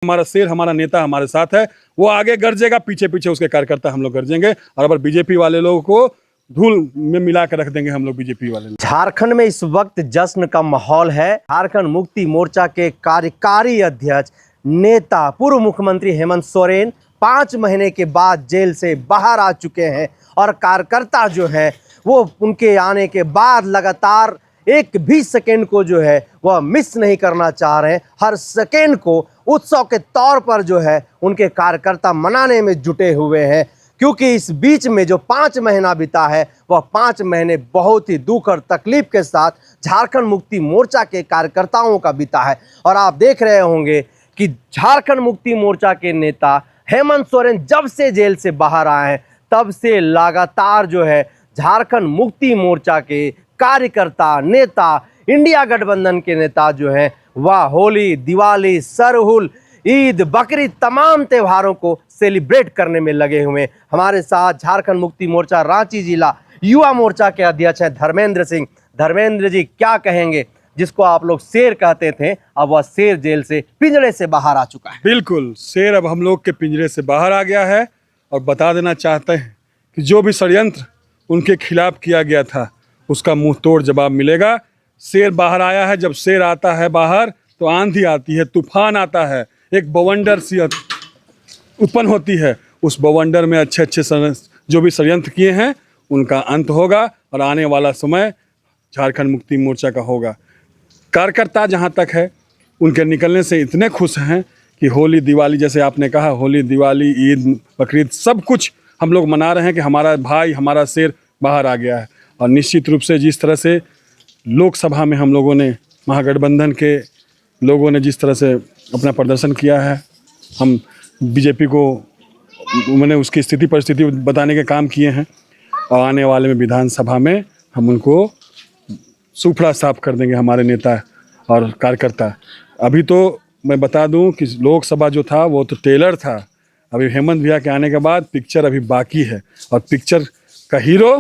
हमारा शेर, हमारा नेता हमारे साथ है। वो आगे गरजेगा, पीछे पीछे उसके कार्यकर्ता हम लोग गरजेंगे। और अगर बीजेपी वाले लोगों को धूल में मिला कर रख देंगे हम लोग बीजेपी वाले। झारखंड में इस वक्त जश्न का माहौल है। झारखंड मुक्ति मोर्चा के कार्यकारी अध्यक्ष नेता पूर्व मुख्यमंत्री हेमंत सोरेन 5 महीने के बाद जेल से बाहर आ चुके हैं और कार्यकर्ता जो है वो उनके आने के बाद लगातार एक भी सेकेंड को जो है वह मिस नहीं करना चाह रहे हैं। हर सेकेंड को उत्सव के तौर पर जो है उनके कार्यकर्ता मनाने में जुटे हुए हैं, क्योंकि इस बीच में जो 5 महीना बीता है वह 5 महीने बहुत ही दुख और तकलीफ के साथ झारखंड मुक्ति मोर्चा के कार्यकर्ताओं का बीता है। और आप देख रहे होंगे कि झारखंड मुक्ति मोर्चा के नेता हेमंत सोरेन जब से जेल से बाहर आए हैं तब से लगातार जो है झारखंड मुक्ति मोर्चा के कार्यकर्ता, नेता, इंडिया गठबंधन के नेता जो हैं वह होली, दिवाली, सरहुल, ईद, बकरीद तमाम त्योहारों को सेलिब्रेट करने में लगे हुए। हमारे साथ झारखंड मुक्ति मोर्चा रांची जिला युवा मोर्चा के अध्यक्ष हैं धर्मेंद्र सिंह। धर्मेंद्र जी, क्या कहेंगे? जिसको आप लोग शेर कहते थे, अब वह शेर जेल से, पिंजरे से बाहर आ चुका है। बिल्कुल, शेर अब हम लोग के पिंजरे से बाहर आ गया है। और बता देना चाहते हैं कि जो भी षड्यंत्र उनके खिलाफ किया गया था उसका मुंह तोड़ जवाब मिलेगा। शेर बाहर आया है। जब शेर आता है बाहर तो आंधी आती है, तूफान आता है, एक बवंडर सी उत्पन्न होती है। उस बवंडर में अच्छे जो भी षड्यंत्र किए हैं उनका अंत होगा और आने वाला समय झारखंड मुक्ति मोर्चा का होगा। कार्यकर्ता जहाँ तक है उनके निकलने से इतने खुश हैं कि होली, दिवाली, जैसे आपने कहा, होली, दिवाली, ईद, बकरीद सब कुछ हम लोग मना रहे हैं कि हमारा भाई, हमारा शेर बाहर आ गया है। और निश्चित रूप से जिस तरह से लोकसभा में हम लोगों ने, महागठबंधन के लोगों ने जिस तरह से अपना प्रदर्शन किया है, हम बीजेपी को मैंने उसकी स्थिति परिस्थिति बताने के काम किए हैं। और आने वाले में विधानसभा में हम उनको सूफड़ा साफ कर देंगे, हमारे नेता और कार्यकर्ता। अभी तो मैं बता दूं कि लोकसभा जो था वो तो ट्रेलर था। अभी हेमंत भैया के आने के बाद पिक्चर अभी बाकी है और पिक्चर का हीरो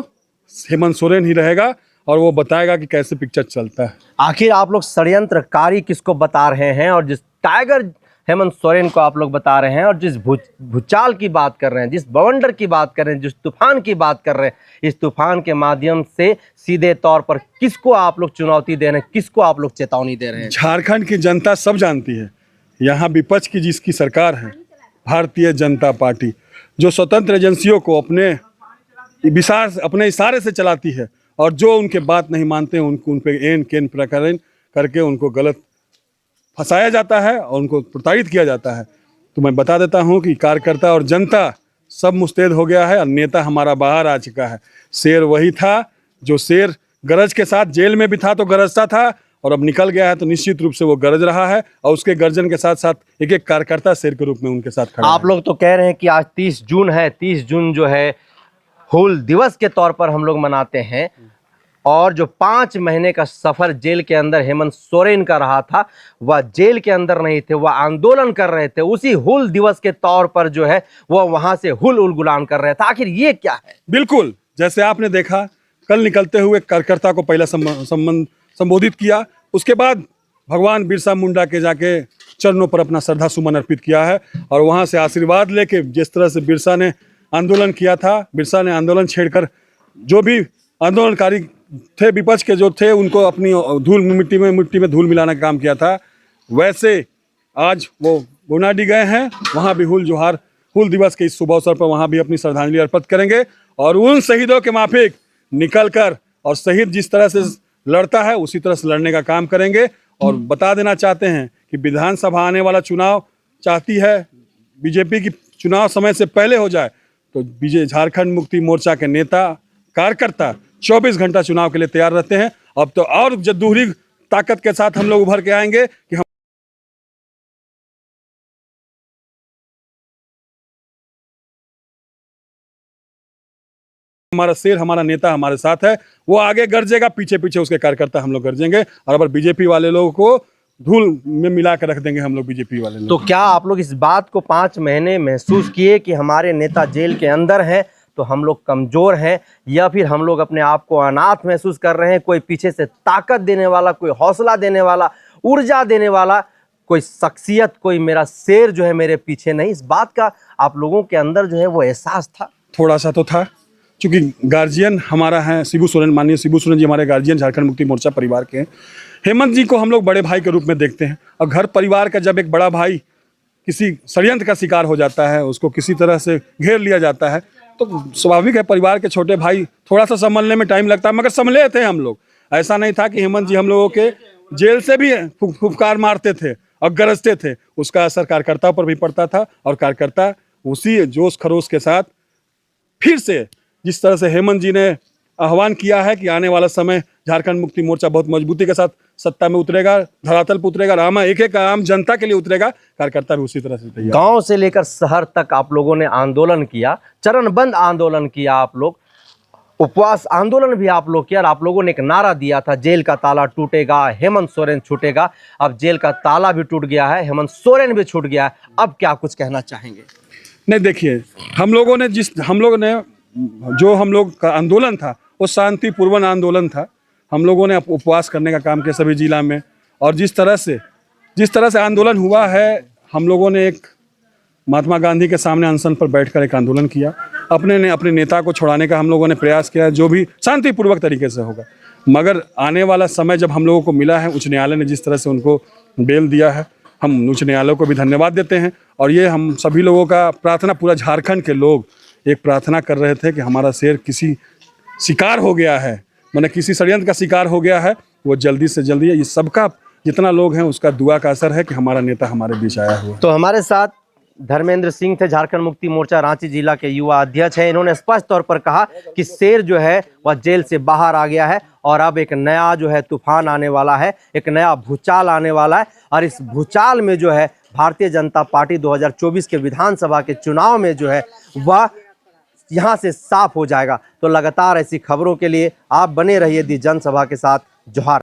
हेमंत सोरेन ही रहेगा और वो बताएगा कि कैसे पिक्चर चलता है। आखिर आप लोग षड्यंत्रकारी किसको बता रहे हैं? और जिस टाइगर हेमंत सोरेन को आप लोग बता रहे हैं और जिस भूचाल की बात कर रहे हैं, जिस बवंडर की बात कर रहे हैं, जिस तूफान की बात कर रहे हैं, इस तूफान के माध्यम से सीधे तौर पर किसको आप लोग चुनौती दे रहे हैं, किसको आप लोग चेतावनी दे रहे हैं? झारखंड की जनता सब जानती है। यहाँ विपक्ष की जिसकी सरकार है, भारतीय जनता पार्टी, जो स्वतंत्र एजेंसियों को अपने इशारे से चलाती है और जो उनके बात नहीं मानते हैं उन पे एन केन प्रकरण करके उनको गलत फंसाया जाता है और उनको प्रताड़ित किया जाता है। तो मैं बता देता हूं कि कार्यकर्ता और जनता सब मुस्तैद हो गया है और नेता हमारा बाहर आ चुका है। शेर वही था जो शेर गरज के साथ जेल में भी था तो गरजता था और अब निकल गया है तो निश्चित रूप से वो गरज रहा है और उसके गर्जन के साथ साथ एक एक कार्यकर्ता शेर के रूप में उनके साथ खड़ा है। आप लोग तो कह रहे हैं कि आज 30 जून है, 30 जून जो है हूल दिवस के तौर पर हम लोग मनाते हैं और जो 5 महीने का सफर जेल के अंदर हेमंत सोरेन का रहा था, वह जेल के अंदर नहीं थे, वह आंदोलन कर रहे थे। उसी हूल दिवस के तौर पर जो है वह वहां से हुल गुलान कर रहे थे। आखिर ये क्या है? बिल्कुल, जैसे आपने देखा, कल निकलते हुए कार्यकर्ता को पहला संबोधित किया, उसके बाद भगवान बिरसा मुंडा के जाके चरणों पर अपना श्रद्धा सुमन अर्पित किया है और वहां से आशीर्वाद लेके जिस तरह से बिरसा ने आंदोलन किया था, बिरसा ने आंदोलन छेड़कर जो भी आंदोलनकारी थे, विपक्ष के जो थे, उनको अपनी मिट्टी में धूल मिलाने का काम किया था, वैसे आज वो गोनाडी गए हैं, वहाँ भी हूल दिवस के इस शुभ अवसर पर वहाँ भी अपनी श्रद्धांजलि अर्पित करेंगे और उन शहीदों के माफिक निकल कर और शहीद जिस तरह से लड़ता है उसी तरह से लड़ने का काम करेंगे। और बता देना चाहते हैं कि विधानसभा आने वाला चुनाव चाहती है बीजेपी की चुनाव समय से पहले हो जाए, तो झारखंड मुक्ति मोर्चा के नेता कार्यकर्ता 24 घंटा चुनाव के लिए तैयार रहते हैं। अब तो और जद्दोजहद ताकत के साथ हम लोग उभर के आएंगे कि हम हमारा शेर, हमारा नेता हमारे साथ है। वो आगे गरजेगा, पीछे पीछे उसके कार्यकर्ता हम लोग गरजेंगे। और अगर बीजेपी वाले लोगों को धूल में मिला कर रख देंगे हम लोग बीजेपी वाले लोग। तो क्या आप लोग इस बात को 5 महीने महसूस किए कि हमारे नेता जेल के अंदर हैं तो हम लोग कमजोर हैं, या फिर हम लोग अपने आप को अनाथ महसूस कर रहे हैं? कोई पीछे से ताकत देने वाला, कोई हौसला देने वाला, ऊर्जा देने वाला कोई शख्सियत, कोई मेरा शेर जो है मेरे पीछे नहीं, इस बात का आप लोगों के अंदर जो है वो एहसास था? थोड़ा सा तो था, क्योंकि गार्जियन हमारा है शिबू सोरेन, माननीय शिबू सोरेन जी हमारे गार्जियन झारखंड मुक्ति मोर्चा परिवार के हैं। हेमंत जी को हम लोग बड़े भाई के रूप में देखते हैं, और घर परिवार का जब एक बड़ा भाई किसी षड्यंत्र का शिकार हो जाता है, उसको किसी तरह से घेर लिया जाता है, तो स्वाभाविक है परिवार के छोटे भाई थोड़ा सा संभलने में टाइम लगता है, मगर संभले थे हम लोग। ऐसा नहीं था कि हेमंत जी हम लोगों के जेल से भी फुफकार मारते थे और गरजते थे, उसका असर कार्यकर्ता पर भी पड़ता था, और कार्यकर्ता उसी जोश खरोश के साथ फिर से जिस तरह से हेमंत जी ने आह्वान किया है कि आने वाला समय झारखंड मुक्ति मोर्चा बहुत मजबूती के साथ सत्ता में उतरेगा, धरातल पर उतरेगा, रामा एक एक आम जनता के लिए उतरेगा, कार्यकर्ता भी उसी तरह से तैयार। गांव से लेकर शहर तक आप लोगों ने आंदोलन किया, चरणबद्ध आंदोलन किया, आप लोग उपवास आंदोलन भी आप लोग किया, और आप लोगों ने एक नारा दिया था, जेल का ताला टूटेगा, हेमंत सोरेन छूटेगा। अब जेल का ताला भी टूट गया है, हेमंत सोरेन भी छूट गया है, अब क्या कुछ कहना चाहेंगे? नहीं, देखिए हम लोगों ने जो हम लोग का आंदोलन था वो शांतिपूर्ण आंदोलन था। हम लोगों ने उपवास करने का काम किया सभी जिला में, और जिस तरह से आंदोलन हुआ है, हम लोगों ने एक महात्मा गांधी के सामने अनशन पर बैठकर एक आंदोलन किया, अपने नेता को छुड़ाने का हम लोगों ने प्रयास किया, जो भी शांतिपूर्वक तरीके से होगा। मगर आने वाला समय जब हम लोगों को मिला है, उच्च न्यायालय ने जिस तरह से उनको बेल दिया है, हम उच्च न्यायालय को भी धन्यवाद देते हैं। और ये हम सभी लोगों का प्रार्थना, पूरा झारखंड के लोग एक प्रार्थना कर रहे थे कि हमारा शेर किसी शिकार हो गया है, मैंने किसी षड्यंत्र का शिकार हो गया है, वो जल्दी से जल्दी, ये सबका जितना लोग हैं उसका दुआ का असर है कि हमारा नेता हमारे बीच आया हुआ। तो हमारे साथ धर्मेंद्र सिंह थे, झारखंड मुक्ति मोर्चा रांची जिला के युवा अध्यक्ष हैं। इन्होंने स्पष्ट तौर पर कहा कि शेर जो है वह जेल से बाहर आ गया है, और अब एक नया जो है तूफान आने वाला है, एक नया भूचाल आने वाला है, और इस भूचाल में जो है भारतीय जनता पार्टी 2024 के विधानसभा के चुनाव में जो है वह यहाँ से साफ हो जाएगा। तो लगातार ऐसी खबरों के लिए आप बने रहिए दी जनसभा के साथ। जोहार।